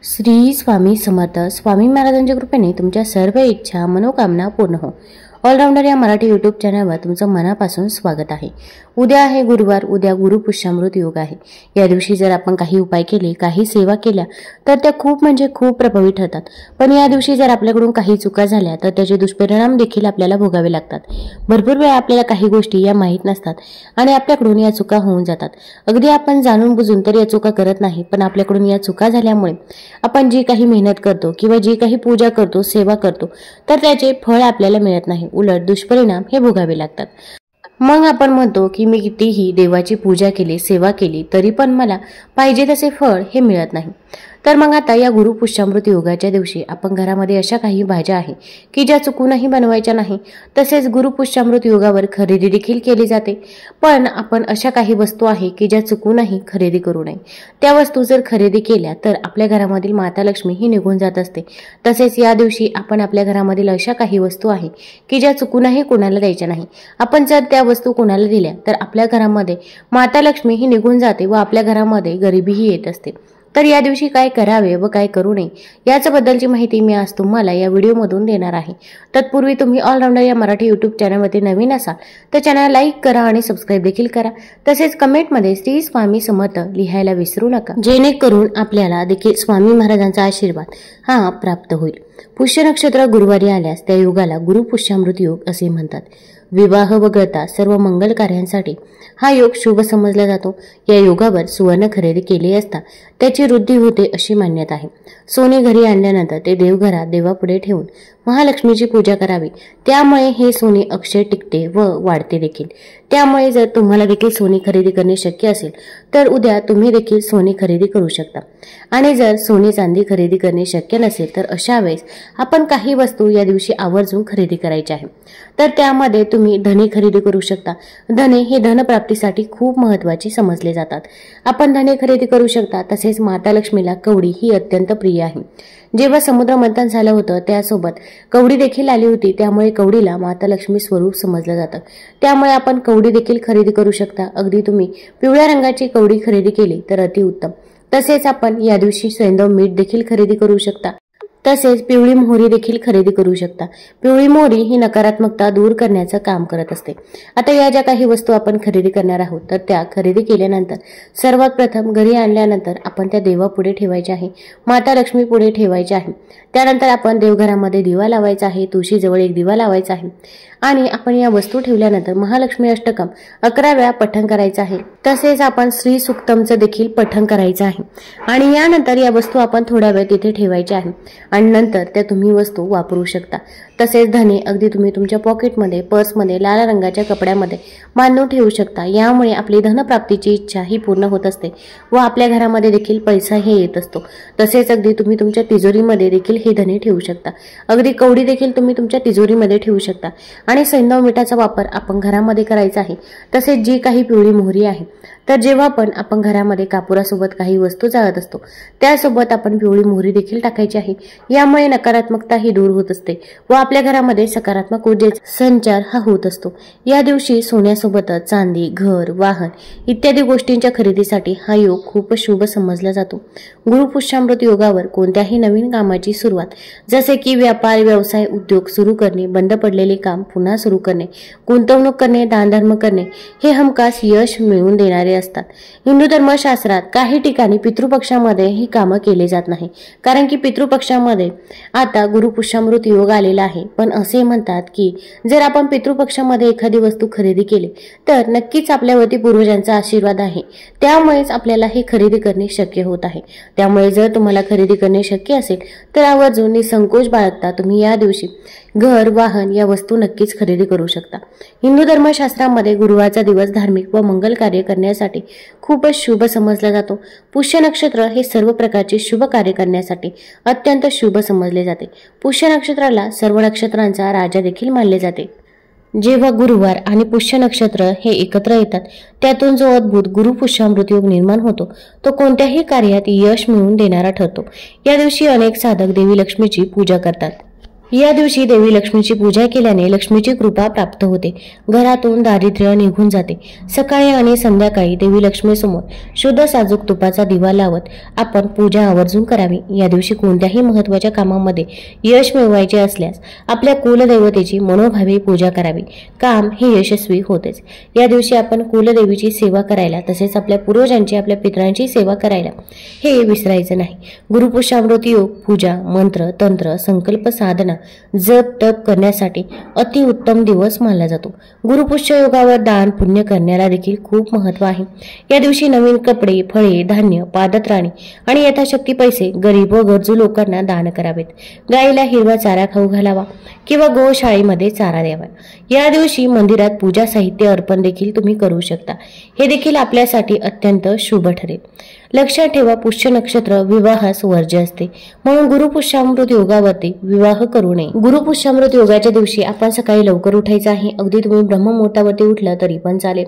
श्री स्वामी समर्थ. स्वामी महाराजांच्या कृपेने तुमच्या सर्व इच्छा मनोकामना पूर्ण हो. ऑलराऊंडर या मराठी यूट्यूब चॅनलवर तुमचं मनापासून स्वागत आहे. उद्या आहे गुरुवार. उद्या गुरुपुष्यामृत योग आहे. या दिवशी जर आपण काही उपाय केले, काही सेवा केल्या तर त्या खूप प्रभावी ठरतात. पण या दिवशी जर आपल्याकडून काही चुका झाल्या तर त्याचे दुष्परिणाम देखील आपल्याला भोगावे लागतात. भरपूर वेळा आपल्याला काही गोष्टी या माहीत नसतात आणि आपल्याकडून या चुका होऊन जातात. अगदी आपण जाणून बुजून तर या चुका करत नाही, पण आपल्याकडून या चुका झाल्यामुळे आपण जी काही मेहनत करतो किंवा जी काही पूजा करतो, सेवा करतो, तर त्याचे फळ आपल्याला मिळत नाही. उलट दुष्परिणाम हे भोगावे लागतात. मग आपण म्हणतो की मी कितीही देवाची पूजा केली, सेवा केली, तरी पण मला पाहिजे तसे फळ हे मिळत नाही. तर मग आता या गुरुपुष्यामृत योगाच्या दिवशी आपण घरामध्ये अशा काही भाज्या आहे की ज्या चुकूनही बनवायच्या नाही. तसेच गुरुपुष्यामृत योगावर खरेदी देखील केली जाते. पण आपण अशा काही वस्तू आहे की ज्या चुकूनही खरेदी करू नये. त्या वस्तू जर खरेदी केल्या तर आपल्या घरामधील माता लक्ष्मी ही निघून जात असते. तसेच या दिवशी आपण आपल्या घरामधील अशा काही वस्तू आहे की ज्या चुकूनही कोणाला द्यायच्या नाही. आपण जर त्या वस्तू कोणाला दिल्या तर आपल्या घरामध्ये माता लक्ष्मी ही निघून जाते व आपल्या घरामध्ये गरिबीही येत असते. तर या दिवशी काय करावे व काय करू नये याच्याबद्दलची माहिती मी आज तुम्हाला या व्हिडिओमधून देणार आहे. तत्पूर्वी तुम्ही ऑलराऊंडर या मराठी यूट्यूब चॅनलमध्ये नवीन असाल तर चॅनल लाईक करा आणि सबस्क्राईब देखील करा. तसेच कमेंटमध्ये श्री स्वामी समर्थ लिहायला विसरू नका, जेणेकरून आपल्याला देखील स्वामी महाराजांचा आशीर्वाद हा प्राप्त होईल. पुष्य नक्षत्र गुरुवारी आल्यास त्या योगाला गुरुपुष्यामृत योग असे म्हणतात. विवाह वगळता सर्व मंगल कार्यांसाठी हा योग शुभ समजला जातो. या योगावर सुवर्ण खरेदी केली असता त्याची वृद्धी होते अशी मान्यता आहे. सोने घरी आणल्यानंतर ते देवघरात देवापुढे ठेवून महालक्ष्मीची पूजा करावी. त्यामुळे हे सोने अक्षय टिकते व वाढते देखील. त्यामुळे जर तुम्हाला देखील सोने खरेदी करणे शक्य असेल तर उद्या तुम्ही देखील सोने खरेदी करू शकता. आणि जर सोने चांदी खरेदी करणे शक्य नसेल तर अशा वेळेस आपण काही वस्तू या दिवशी आवर्जून खरेदी करायची आहे. तर त्यामध्ये तुम्ही धने खरेदी करू शकता. धने हे धनप्राप्तीसाठी खूप महत्त्वाचे समजले जातात. आपण धने खरेदी करू शकता. तसेच माता लक्ष्मीला कवडी ही अत्यंत प्रिय आहे. जेव्हा समुद्र मंथन झालं होतं त्यासोबत कवडी देखील आली होती. त्यामुळे कवडीला माता लक्ष्मी स्वरूप समजलं जातं. त्यामुळे आपण कवडी देखील खरेदी करू शकता. अगदी तुम्ही पिवळ्या रंगाची कवडी खरेदी केली तर अतिउत्तम. तसेच आपण या दिवशी सैंधव मीठ देखील खरेदी करू शकता. तसेच पिवळी मोहरी देखील खरेदी करू शकता. पिवळी मोहरी ही नकारात्मकता दूर करण्याचं काम करत असते. आता या ज्या काही वस्तू आपण खरेदी करणार आहोत तर त्या खरेदी केल्यानंतर सर्वात प्रथम घरी आणल्यानंतर आपण त्या देवापुढे ठेवायच्या आहे, माता लक्ष्मी पुढे ठेवायच्या आहे. त्यानंतर आपण देवघरामध्ये दिवा लावायचा आहे, तुळशीजवळ एक दिवा लावायचा आहे आणि आपण या वस्तू ठेवल्यानंतर महालक्ष्मी अष्टकम 11 वेळा पठण करायचं आहे. तसेच आपण श्री सुक्तमचं देखील पठण करायचं आहे. आणि यानंतर या वस्तू आपण थोड्या वेळ तिथे ठेवायच्या आहे आणि नंतर त्या तुम्ही वस्तू वापरू शकता. तसेच धने अगदी तुम्ही तुमच्या पॉकेटमध्ये, पर्समध्ये, लाल रंगाच्या कपड्यामध्ये बांधून ठेवू शकता. यामुळे आपली धनप्राप्तीची इच्छा ही पूर्ण होत असते व आपल्या घरामध्ये देखील पैसा हे येत असतो. तसेच अगदी तुम्ही तुमच्या तिजोरीमध्ये देखील हे धने ठेवू शकता. अगदी कवडी देखील तुम्ही तुमच्या तिजोरीमध्ये ठेवू शकता. आणि सैंधव मीठाचा वापर आपण घरामध्ये करायचा आहे. तसेच जी काही पिवळी मोहरी आहे तर जेव्हा पण आपण घरामध्ये कापुरासोबत काही वस्तू जाळत असतो त्यासोबत आपण पिवळी मोहरी देखील टाकायची आहे. यामुळे नकारात्मकता ही दूर होत असते व आपल्या घरामध्ये सकारात्मक ऊर्जेचा संचार हा होत असतो. या दिवशी सोन्यासोबतच चांदी, घर, वाहन इत्यादी गोष्टींच्या खरेदीसाठी हा योग खूप शुभ समजला जातो. गुरुपुष्यामृत योगावर कोणत्याही नवीन कामाची सुरुवात जसे की व्यापार, व्यवसाय, उद्योग सुरू करणे, बंद पडलेले काम पुन्हा सुरू करणे, गुंतवणूक करणे, दानधर्म करणे हे हमखास यश मिळवून देणारे असतात. हिंदू धर्मशास्त्रात काही ठिकाणी पितृपक्षामध्ये ही कामं केली जात नाही, कारण की पितृपक्षामध्ये आता गुरुपुष्यामृत योग आलेला आहे. पण असे म्हणतात की जर आपण पितृपक्षामध्ये एखादी वस्तू खरेदी केली तर नक्कीच आपल्यावरती पूर्वजांचा आशीर्वाद आहे. त्यामुळेच आपल्याला हे खरेदी करणे शक्य होत आहे. त्यामुळे जर तुम्हाला खरेदी करणे शक्य असेल तर आवर्जून निसंकोच बाळगता तुम्ही या दिवशी घर, वाहन या वस्तू नक्कीच खरेदी करू शकता. हिंदू धर्मशास्त्रामध्ये गुरुवारचा दिवस धार्मिक व मंगल कार्य करण्यासाठी खूपच शुभ समजला जातो. पुष्य नक्षत्र हे सर्व प्रकारचे शुभ कार्य करण्यासाठी अत्यंत शुभ समजले जाते. पुष्य नक्षत्राला सर्व नक्षत्रांचा राजा देखील मानले जाते. जेव्हा गुरुवार आणि पुष्य नक्षत्र हे एकत्र येतात त्यातून जो अद्भुत गुरुपुष्यामृत योग निर्माण होतो तो कोणत्याही कार्यात यश मिळवून देणारा ठरतो. या दिवशी अनेक साधक देवी लक्ष्मीची पूजा करतात. या दिवशी देवी लक्ष्मीची पूजा केल्याने लक्ष्मीची कृपा प्राप्त होते, घरातून दारिद्र्य निघून जाते। सकाळी आणि संध्याकाळी देवी लक्ष्मीसमोर शुद्ध साजूक तुपाचा दिवा लावत आपण पूजा आवर्जून करावी। या दिवशी कोणत्याही महत्त्वाच्या कामामध्ये यश मिळवायचे असल्यास आपल्या कुलदैवतेची मनोभावे पूजा करावी, काम हे यशस्वी होतेच। या दिवशी आपण कुलदेवीची सेवा करायला तसेच आपल्या पूर्वजांची आपल्या पितरांची सेवा करायला हे विसरायचं नाही। गुरुपुष्यामृत योग पूजा, मंत्र, तंत्र, संकल्प साधना, जप तप करण्यासाठी अतिउत्तम दिवस मानला जातो। गुरुपुष्य योगावर दान पुण्य करण्याला देखील खूप महत्त्व आहे। या दिवशी नवीन कपडे, फळे, धान्य, पादत्राणे आणि यथाशक्ती पैसे गरीब व गरजू लोकांना दान करावेत। गायीला हिरवा चारा खाऊ घालावा किंवा गोशाळेमध्ये चारा द्यावा। या दिवशी मंदिरात पूजा साहित्य अर्पण देखील तुम्ही करू शकता, हे देखील आपल्यासाठी अत्यंत शुभ ठरेल। लक्षात ठेवा, पुष्य नक्षत्र विवाहास वर्ज्य असते, म्हणून गुरुपुष्यामृत योगावरती विवाह करू नये। गुरुपुष्यामृत योगाच्या दिवशी आपण सकाळी लवकर उठायचं आहे, अगदी तुम्ही ब्रह्ममुहूर्तावरती उठलं तरी पण चालेल।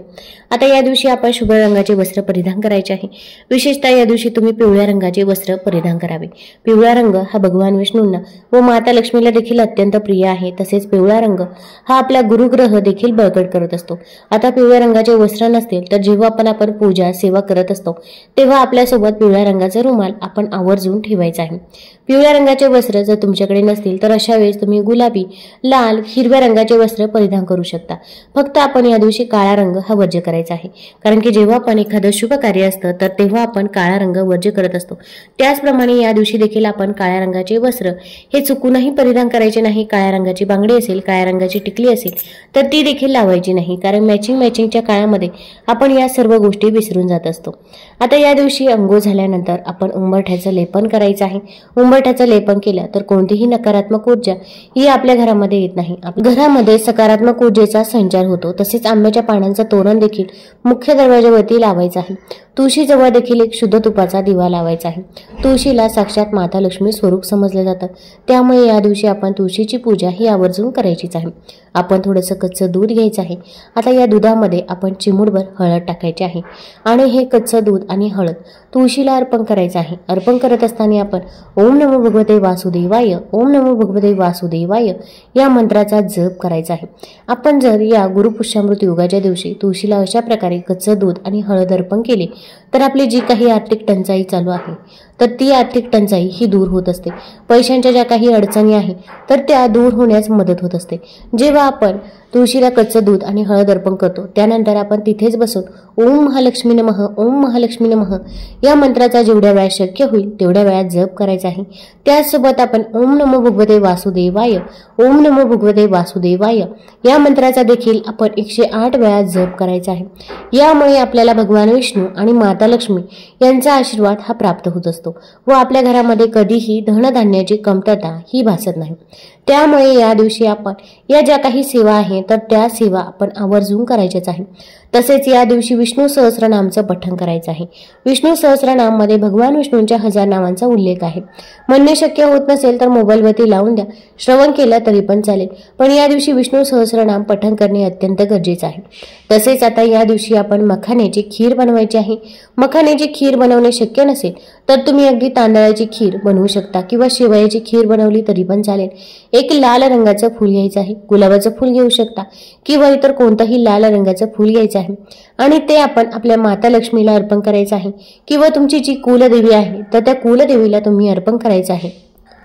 आता या दिवशी आपण शुभ रंगाचे वस्त्र परिधान करायचे आहे, विशेषतः या दिवशी तुम्ही पिवळ्या रंगाचे वस्त्र परिधान करावे। पिवळा रंग हा भगवान विष्णूंना व माता लक्ष्मीला देखील अत्यंत प्रिय आहे, तसेच पिवळा रंग हा आपला गुरुग्रह देखील बळकट करत असतो। आता पिवळ्या रंगाचे वस्त्र नसतील तर जेव्हा आपण पूजा सेवा करत असतो तेव्हा आपल्यासोबत पिवळ्या रंगाचा रुमाल आपण आवर्जून ठेवायचा आहे। पिवळ्या रंगाचे वस्त्र जर तुमच्याकडे नसतील तर अशा वेळेस तुम्ही गुलाबी, लाल, हिरव्या रंगाचे वस्त्र परिधान करू शकता। फक्त आपण या दिवशी काळा रंग हा वर्ज्य करायचा आहे, कारण की जेव्हा आपण एखादं शुभ कार्य असतं तर तेव्हा आपण काळा रंग वर्ज्य करत असतो। त्याचप्रमाणे या दिवशी देखील आपण काळ्या रंगाचे वस्त्र हे चुकूनही परिधान करायचे नाही। काळ्या रंगाची बांगडी असेल, काळ्या रंगाची टिकली असेल तर ती देखील लावायची नाही, कारण मॅचिंगच्या काळामध्ये आपण या सर्व गोष्टी विसरून जात असतो। आता या दिवशी अंघोळ झाल्यानंतर आपण उंबरठ्याचं लेपन करायचं आहे। उंबरठ्याचं लेपन केलं तर कोणतीही नकारात्मक ऊर्जा ही आपल्या घरामध्ये येत नाही, घरामध्ये सकारात्मक ऊर्जेचा संचार होतो। तसेच आंब्याच्या पानांचं तोरण देखील मुख्य दरवाजावरती लावायचं आहे। तुळशीजवळ देखील एक शुद्ध तुपाचा दिवा लावायचा आहे। तुळशीला साक्षात माता लक्ष्मी स्वरूप समजलं जातं, त्यामुळे या दिवशी आपण तुळशीची पूजा ही आवर्जून करायचीच आहे। आपण थोडंसं कच्चं दूध घ्यायचं आहे। आता या दुधामध्ये आपण चिमूटभर हळद टाकायची आहे आणि हे कच्चं दूध आणि हळद तुळशीला अर्पण करायचं आहे। अर्पण करत असताना आपण ओम नमो भगवते वासुदेवाय, ओम नमो भगवते वासुदेवाय या मंत्राचा जप करायचा आहे। आपण जर या गुरुपुष्यामृत योगाच्या दिवशी तुळशीला अशा प्रकारे कच्चं दूध आणि हळद अर्पण केले तर आपली जी काही आर्थिक टंचाई चालू आहे तर ती आर्थिक टंचाई ही दूर होत असते। पैशांच्या ज्या काही अडचणी आहे तर त्या दूर होण्यास मदत होत असते। जेव्हा आपण तुळशीला कच्चं दूध आणि हळद अर्पण करतो त्यानंतर आपण तिथेच बसून ओम महालक्ष्मी नमः, ओम महालक्ष्मी नमः या मंत्राचा जेवढ्या वेळा शक्य होईल तेवढ्या वेळा जप करायचा आहे। त्याचसोबत आपण ओम नमो भगवते वासुदेवाय, ओम नमो भगवते वासुदेवाय या मंत्राचा देखील आपण 108 वेळा जप करायचा आहे। यामुळे आपल्याला भगवान विष्णू आणि माता लक्ष्मी यांचा आशीर्वाद हा प्राप्त होत असतो व आपल्या घरामध्ये कधीही धनधान्याची कमतरता ही भासत नाही। त्यामुळे या दिवशी आपण या ज्या काही सेवा आहेत तर त्या सेवा आपण आवर्जून करायच्याच आहे। तसेच या दिवशी विष्णू सहस्रनामचं पठण करायचं आहे। विष्णू सहस्रनाम मध्ये भगवान विष्णूंच्या 1000 नावांचा उल्लेख आहे। म्हणणे शक्य होत नसेल तर मोबाईलवरती लावून द्या, श्रवण केलं तरी पण चालेल, पण या दिवशी विष्णू सहस्रनाम पठण करणे अत्यंत गरजेचं आहे। तसेच आता या दिवशी आपण मखाण्याची खीर बनवायची आहे। मखाण्याची खीर बनवणे शक्य नसेल तर तुम्ही अगदी तांदळाची खीर बनवू शकता किंवा शेवयाची खीर बनवली तरी पण चालेल। एक लाल रंगाचं फूल घ्यायचं आहे, गुलाबाचं फूल घेऊ शकता किंवा इतर कोणतंही लाल रंगाचं फूल घ्यायचं आहे आणि ते आपण आपल्या माता लक्ष्मीला अर्पण करायचं आहे किंवा तुमची जी कुलदेवी आहे तर त्या कुलदेवीला तुम्ही अर्पण करायचं आहे।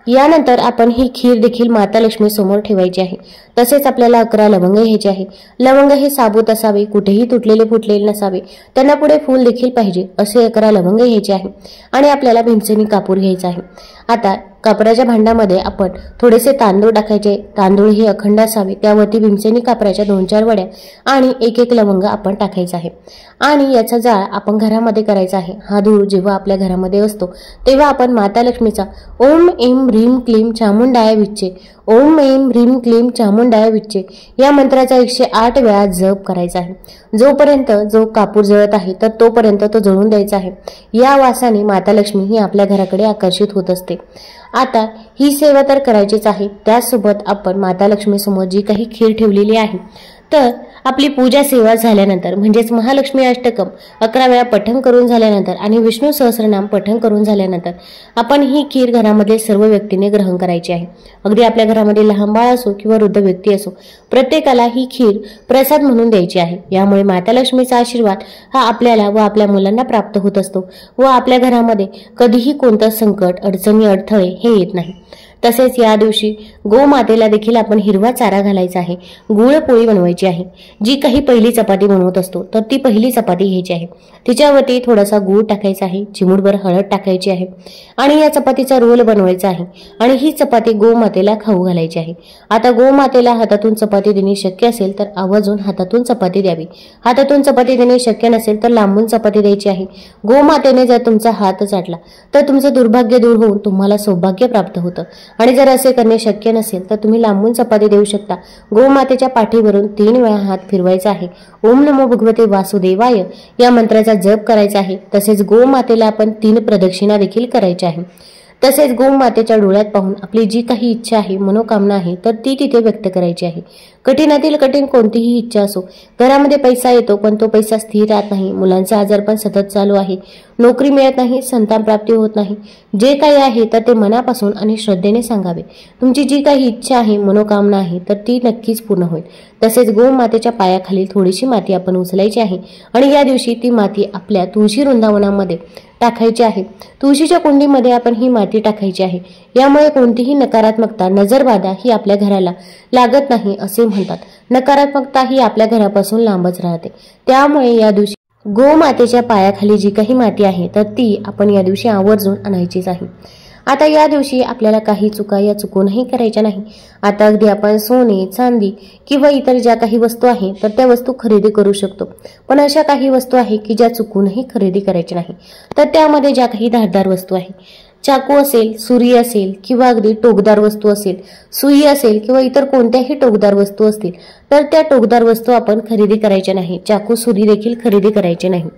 यानंतर आपण ही खीर देखील माता लक्ष्मी समोर ठेवायची आहे। तसेच आपल्याला 11 लवंग घ्यायचे आहे। लवंग हे साबूत असावे, कुठेही तुटलेले फुटलेले नसावे, त्यांना पुढे फूल देखील पाहिजे असे 11 लवंग घ्यायचे आहे आणि आपल्याला भीमसेनी कापूर घ्यायचा आहे। आता कापराच्या भांड्यामध्ये आपण थोडेसे तांदूळ टाकायचे। तांदूळ हे अखंड असावे, त्यावरती भीमसेनी कापराच्या 2-4 वड्या आणि 1-1 लवंग आपण टाकायचा आहे आणि याचा जाळ आपण घरामध्ये करायचा आहे। हा धूर जेव्हा आपल्या घरामध्ये असतो तेव्हा आपण माता लक्ष्मीचा ओम ऐं ह्रीं क्लीं चामुंडाय विच्चे, ओम ऐं ह्रीं क्लीं चामुंडाय विच्चे या मंत्राचा 108 वेळा जप करायचा आहे। जोपर्यंत जो कापूर जळत आहे तर तोपर्यंत तो जळून द्यायचा आहे। या वासाने माता लक्ष्मी ही आपल्या घराकडे आकर्षित होत असते। आता ही सेवा तर करायचीच आहे, त्याचसोबत आपण माता लक्ष्मी समोर जी काही खीर ठेवलेली आहे तर आपली पूजा सेवा झाल्यानंतर म्हणजेच महालक्ष्मी अष्टकम 11 वेळा पठण करून झाल्यानंतर आणि विष्णू सहस्रनाम पठण करून झाल्यानंतर आपण ही खीर घरामध्ये सर्व व्यक्तीने ग्रहण करायची आहे। अगदी आपल्या घरामध्ये लहान बाळ असो किंवा वृद्ध व्यक्ती असो, प्रत्येकाला ही खीर प्रसाद म्हणून द्यायची आहे। यामुळे माता लक्ष्मीचा आशीर्वाद हा आपल्याला व आपल्या मुलांना प्राप्त होत असतो व आपल्या घरामध्ये कधीही कोणतं संकट, अडचणी, अडथळे हे येत नाही। तसेच या दिवशी गोमातेला देखील आपण हिरवा चारा घालायचा आहे, गुळ पोळी बनवायची आहे। जी काही पहिली चपाती बनवत असतो तर ती पहिली चपाती घ्यायची आहे, तिच्यावरती थोडासा गूळ टाकायचा आहे, चिमूटभर हळद टाकायची आहे आणि या चपातीचा रोल बनवायचा आहे आणि ही चपाती गोमातेला खाऊ घालायची आहे। आता गोमातेला हातातून चपाती देणे शक्य असेल तर आवर्जून हातातून चपाती द्यावी, हातातून चपाती देणे शक्य नसेल तर लांबून चपाती द्यायची आहे। गोमातेने जर तुमचा हात चाटला तर तुमचं दुर्भाग्य दूर होऊन तुम्हाला सौभाग्य प्राप्त होतं आणि जर असे करणे शक्य नसेल तर तुम्ही लांबून चपाती देऊ शकता। गोमातेच्या पाठीवरून 3 वेळा हात फिरवायचा आहे। ओम नमो भगवते वासुदेवाय या मंत्राचा जप करायचा आहे। तसेच गोमातेला आपण 3 प्रदक्षिणा देखील करायच्या आहे। तसेच गोमातेच्या डोळ्यात पाहून आपली जी काही इच्छा आहे, मनोकामना आहे तर ती तिथे व्यक्त करायची आहे। कठीणातील कठीण कोणतीही इच्छा असो, घरामध्ये पैसा येतो पण तो पैसा स्थिर राहत नाही, मुलांचे आजारपण सतत चालू आहे, नोकरी मिळत नाही, संतान प्राप्ती होत नाही, जे काही आहे तर ते मनापासून आणि श्रद्धेने सांगावे। तुमची जी काही इच्छा आहे, मनोकामना आहे तर ती नक्कीच पूर्ण होईल। तसेच गोमातेच्या पायाखाली थोडीशी माती आपण उचलायची आहे आणि या दिवशी ती माती आपल्या तुळशी वृंदावनामध्ये टाकायची आहे। तुळशीच्या कुंडीमध्ये आपण ही माती टाकायची आहे। यामुळे कोणतीही नकारात्मकता, नजरबाधा ही आपल्या घराला लागत नाही असे म्हणतात। नकारात्मकता ही आपल्या घरापासून लांबच राहते। त्यामुळे या दिवशी गोमातेच्या पायाखाली जी काही माती आहे तर ती आपण या दिवशी आवर्जून आणायचीच आहे। आता या दिवशी आपल्याला काही चुका या चुकूनही करायच्या नाही। आता अगदी आपण सोने, चांदी किंवा इतर ज्या काही वस्तू आहे तर त्या वस्तू खरेदी करू शकतो, पण अशा काही वस्तू आहे की ज्या चुकूनही खरेदी करायच्या नाही। तर त्यामध्ये ज्या काही धारदार वस्तू आहे, चाकू असेल, सुरी असेल किंवा अगदी टोकदार वस्तू असेल, सुई असेल किंवा इतर कोणत्याही टोकदार वस्तू असतील तर त्या टोकदार वस्तू आपण खरेदी करायच्या नाही। चाकू, सुरी देखील खरेदी करायचे नाही,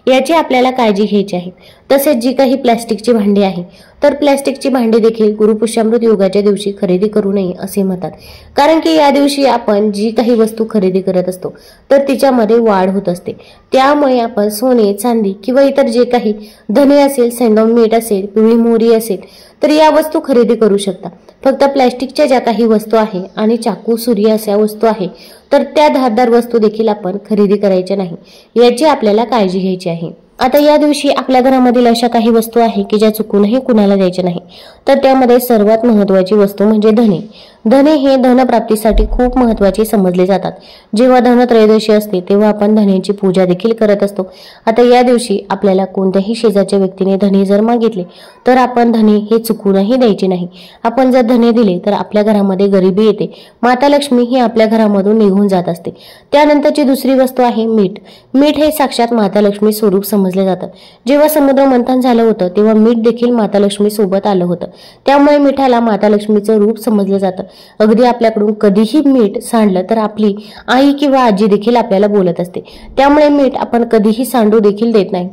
याची आपल्याला काळजी घ्यायची आहे। तसेच जी काही प्लास्टिकची भांडी आहे तर प्लास्टिकची भांडी देखील गुरुपुष्यामृत योगाच्या दिवशी खरेदी करू नये असे म्हणतात, कारण की या दिवशी आपण जी काही वस्तू खरेदी करत असतो तर तिच्यामध्ये वाढ होत असते। त्यामुळे आपण सोने, चांदी किंवा इतर जे काही धने असेल, सैंधव मीठ असेल, पिवळी मोहरी असेल तर या वस्तू खरेदी करू शकता। फक्त प्लास्टिकच्या ज्या काही वस्तू आहे आणि चाकू, सुरी अशा वस्तू आहे तर त्या धारदार वस्तू देखील आपण खरेदी करायच्या नाही, याची आपल्याला काळजी घ्यायची आहे। आता या दिवशी आपल्या घरामधील अशा काही वस्तू आहे की ज्या चुकूनही कुणाला द्यायच्या नाही, तर त्यामध्ये सर्वात महत्त्वाची वस्तू म्हणजे धने। धने हे धनप्राप्तीसाठी खूप महत्त्वाचे समजले जातात। जेव्हा धनत्रयोदशी असते तेव्हा आपण धन्याची पूजा देखील करत असतो। आता या दिवशी आपल्याला कोणत्याही शेजारच्या व्यक्तीने धने जर मागितले तर आपण धने हे चुकूनही द्यायचे नाही। आपण जर धने दिले तर आपल्या घरामध्ये गरिबी येते, माता लक्ष्मी ही आपल्या घरामधून निघून जात असते। त्यानंतरची दुसरी वस्तू आहे मीठ। मीठ हे साक्षात माता लक्ष्मी स्वरूप समजले जातं। जेव्हा समुद्र मंथन झालं होतं तेव्हा मीठ देखील माता लक्ष्मी सोबत आलं होतं, त्यामुळे मिठाला माता लक्ष्मीचं रूप समजलं जातं। अगदी आपल्याकडून कधीही मीठ सांडलं तर आपली आई किंवा आजी देखील आपल्याला बोलत असते, त्यामुळे मीठ आपण कधीही सांडू देखील देत नाही।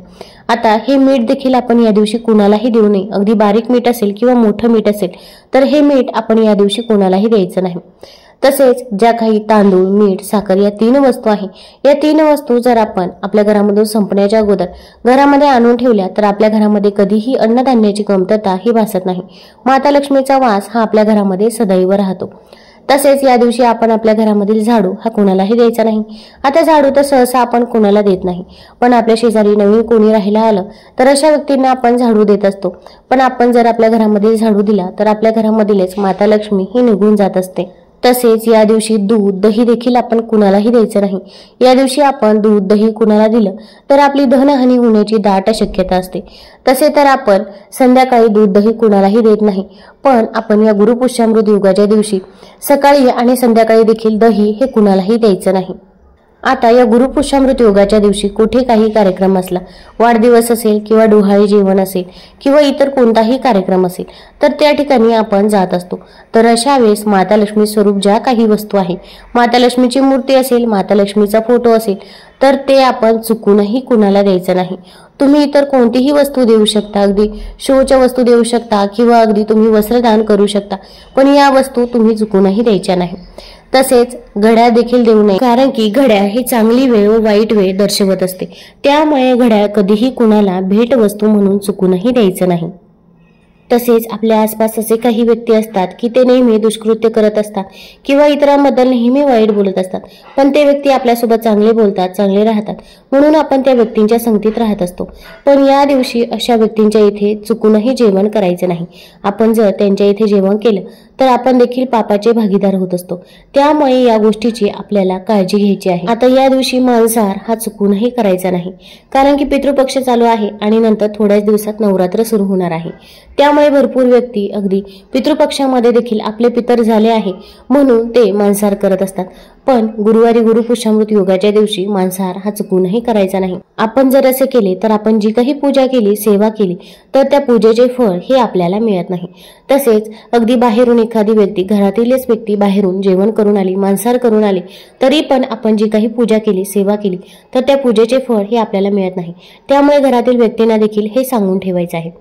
आता हे मीठ देखील आपण या दिवशी कोणालाही देऊ नये। अगदी बारीक मीठ असेल किंवा मोठं मीठ असेल तर हे मीठ आपण या दिवशी कोणालाही द्यायचं नाही। तसेच ज्या काही तांदूळ, मीठ, साखर या 3 वस्तू आहे, या 3 वस्तू जर आपण आपल्या घरामधून संपण्याच्या अगोदर घरामध्ये आणून ठेवल्या तर आपल्या घरामध्ये कधीही अन्नधान्याची कमतरता ही भासत नाही। माता लक्ष्मीचा वास हा आपल्या घरामध्ये सदैव राहतो। तसेच या दिवशी आपण आपल्या घरामधील झाडू हा कोणालाही द्यायचा नाही। आता झाडू तर सहसा आपण कोणाला देत नाही, पण आपल्या शेजारी नवीन कोणी राहायला आलं तर अशा व्यक्तींना आपण झाडू देत असतो। पण आपण जर आपल्या घरामध्ये झाडू दिला तर आपल्या घरामधीलच माता लक्ष्मी ही निघून जात असते। तसेच या दिवशी दूध, दही देखील आपण कुणालाही द्यायचं नाही। या दिवशी आपण दूध, दही कुणाला दिलं तर आपली धनहानी होण्याची दाट शक्यता असते। तसे तर आपण संध्याकाळी दूध, दही कुणालाही देत नाही, पण आपण या गुरुपुष्यामृत योगाच्या दिवशी सकाळी आणि संध्याकाळी देखील दही हे कुणालाही द्यायचं नाही। आता या गुरुपुष्यामृत योगाच्या दिवशी कुठे काही कार्यक्रम असला, वाढदिवस असेल किंवा डोहाळे जेवण असेल किंवा इतर कोणताही कार्यक्रम असेल तर त्या ठिकाणी आपण जात असतो। तर अशा वेळेस माता लक्ष्मी स्वरूप ज्या काही वस्तू आहे, माता लक्ष्मीची मूर्ती असेल, माता लक्ष्मीचा फोटो असेल तर ते आपण चुकूनही कुणाला द्यायचं नाही। तुम्ही इतर कोणतीही वस्तू देऊ शकता, अगदी शोच्या वस्तू देऊ शकता किंवा अगदी तुम्ही वस्त्रदान करू शकता, पण या वस्तू तुम्ही चुकूनही द्यायच्या नाही। तसेच घड्याळ देखील देऊ नये, कारण की घड्याळ ही चांगली वेळ व वाईट वेळ दर्शवत असते. त्यामुळे घड्याळ कधीही कुणाला भेटवस्तू म्हणून चुकूनही द्यायचं नाही. तसेच आपल्या आसपास असे काही व्यक्ती असतात की ते नेहमी दुष्कृत्य करत असतात किंवा इतरांबद्दल नेहमी वाईट बोलत असतात, पण ते व्यक्ती आपल्यासोबत चांगले बोलतात, चांगले राहतात, म्हणून आपण त्या व्यक्तींच्या संगतीत राहत असतो. पण या दिवशी अशा व्यक्तींच्या इथे चुकूनही जेवण करायचे नाही. आपण जर त्यांच्या इथे जेवण केलं तर आपण देखील पापाचे भागीदार होत असतो. त्यामुळे या गोष्टीची आपल्याला काळजी घ्यायची आहे. आता या दिवशी मांसाहार हा चुकूनही करायचा नाही, कारण की पितृपक्ष चालू आहे आणि नंतर थोड्याच दिवसात नवरात्र सुरू होणार आहे. त्यामुळे भरपूर व्यक्ती अगदी पितृपक्षामध्ये देखील आपले पितर झाले आहे म्हणून ते मांसाहार करत असतात. पण गुरुवारी गुरुपुष्यामृत योगाच्या दिवशी मांसाहार हा चुकूनही करायचा नाही. आपण जर असे केले तर आपण जी काही पूजा केली, सेवा केली, तर त्या पूजेचे फळ हे आपल्याला मिळत नाही. तसेच अगदी बाहेरून एखादी व्यक्ती, घरातीलच व्यक्ती बाहेरून जेवण करून आली, मांसाहार करून आली, तरी पण आपण जी काही पूजा केली, सेवा केली, तर त्या पूजेचे फळ हे आपल्याला मिळत नाही. त्यामुळे घरातील व्यक्तींना देखील हे सांगून ठेवायचं आहे.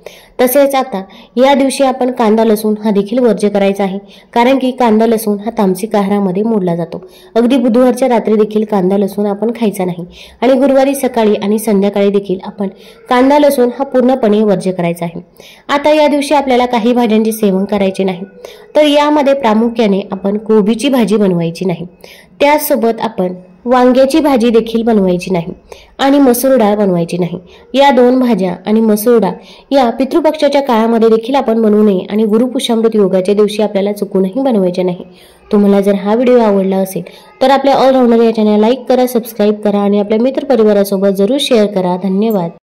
तसेच आता या दिवशी आपण कांदा लसूण हा देखील वर्ज्य करायचा आहे, कारण की कांदा लसूण हा तामसिक आहारामध्ये मोडला जातो. अगदी बुधवारच्या रात्री देखील कांदा लसूण आपण खायचा नाही आणि गुरुवारी सकाळी आणि संध्याकाळी देखील आपण कांदा लसूण हा पूर्णपणे वर्ज्य करायचा आहे. आता या दिवशी आपल्याला काही भाज्यांचे सेवन करायचे नाही, तर यामध्ये प्रामुख्याने आपण कोबीची भाजी बनवायची नाही. त्याचसोबत आपण वांग्याची भाजी देखील बनवायची नाही आणि मसूर डाळ बनवायची नाही. या 2 भाज्या आणि मसूर डाळ या पितृपक्षाच्या काळामध्ये देखील आपण बनवू नये आणि गुरुपुष्यामृत योगाच्या दिवशी आपल्याला चुकूनही बनवायचे नाही. तुम्हाला जर हा व्हिडिओ आवडला असेल तर आपल्या ऑलराऊंडर या चॅनल लाईक करा, सबस्क्राईब करा आणि आपल्या मित्रपरिवारासोबत जरूर शेअर करा. धन्यवाद.